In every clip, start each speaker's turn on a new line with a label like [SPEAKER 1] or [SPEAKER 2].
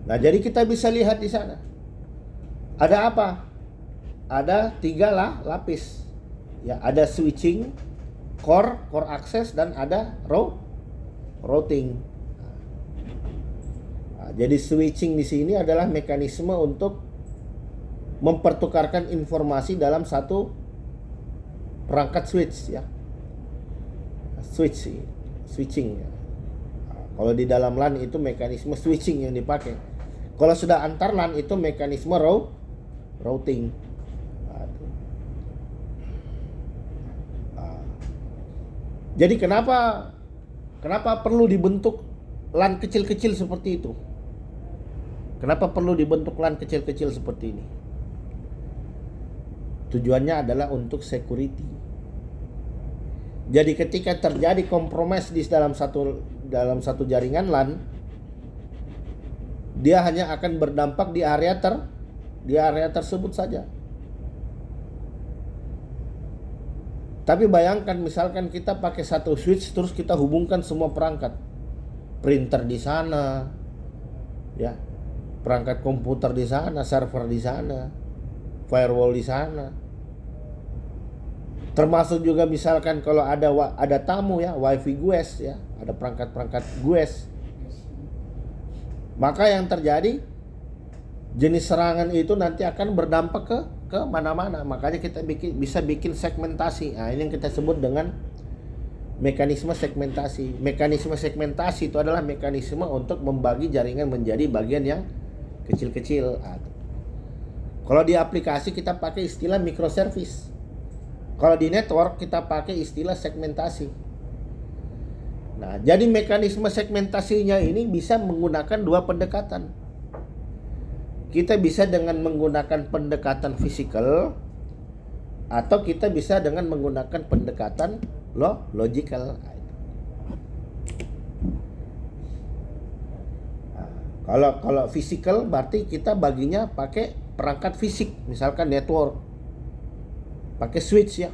[SPEAKER 1] Nah, jadi kita bisa lihat di sana. Ada apa? Ada 3 lapis. Ya, ada switching, core access, dan ada routing. Nah, jadi switching di sini adalah mekanisme untuk mempertukarkan informasi dalam satu perangkat switch ya. Switching ya. Nah, kalau di dalam LAN itu mekanisme switching yang dipakai. Kalau sudah antar LAN itu mekanisme routing. Jadi kenapa perlu dibentuk LAN kecil-kecil seperti itu? Kenapa perlu dibentuk LAN kecil-kecil seperti ini? Tujuannya adalah untuk security. Jadi ketika terjadi kompromis di dalam satu jaringan LAN, dia hanya akan berdampak di area tersebut saja. Tapi bayangkan misalkan kita pakai satu switch terus kita hubungkan semua perangkat. Printer di sana, ya, perangkat komputer di sana, server di sana, firewall di sana. Termasuk juga misalkan kalau ada tamu ya, wifi guest ya, ada perangkat-perangkat guest. Maka yang terjadi jenis serangan itu nanti akan berdampak ke mana-mana. Makanya kita bisa bikin segmentasi. Nah, ini yang kita sebut dengan mekanisme segmentasi. Mekanisme segmentasi itu adalah mekanisme untuk membagi jaringan menjadi bagian yang kecil-kecil. Kalau di aplikasi kita pakai istilah microservice. Kalau di network kita pakai istilah segmentasi. Nah, jadi mekanisme segmentasinya ini bisa menggunakan 2 pendekatan. Kita bisa dengan menggunakan pendekatan fisikal atau kita bisa dengan menggunakan pendekatan logical. Nah, kalau fisikal berarti kita baginya pakai perangkat fisik, misalkan network, pakai switch ya,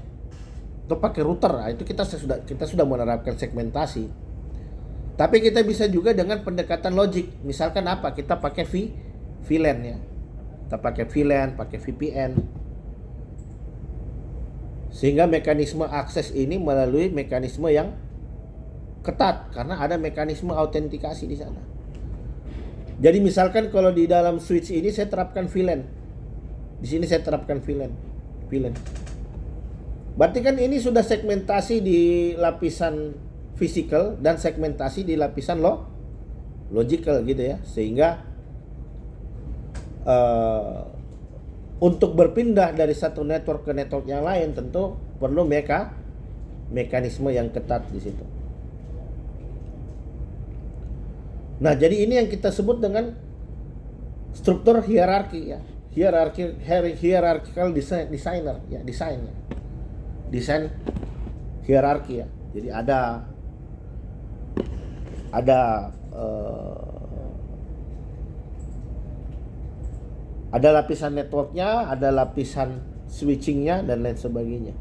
[SPEAKER 1] atau pakai router. Nah, itu kita sudah menerapkan segmentasi. Tapi kita bisa juga dengan pendekatan logik, misalkan apa? Kita pakai VLAN ya. Kita pakai VLAN, pakai VPN. Sehingga mekanisme akses ini melalui mekanisme yang ketat karena ada mekanisme autentikasi di sana. Jadi misalkan kalau di dalam switch ini saya terapkan VLAN. Di sini saya terapkan VLAN. Berarti kan ini sudah segmentasi di lapisan physical dan segmentasi di lapisan logical gitu ya. Sehingga untuk berpindah dari satu network ke network yang lain tentu perlu mekanisme yang ketat di situ. Nah, jadi ini yang kita sebut dengan struktur hierarki ya. Hierarchical designer ya, desain hierarki ya. Jadi ada lapisan networknya, ada lapisan switchingnya, dan lain sebagainya.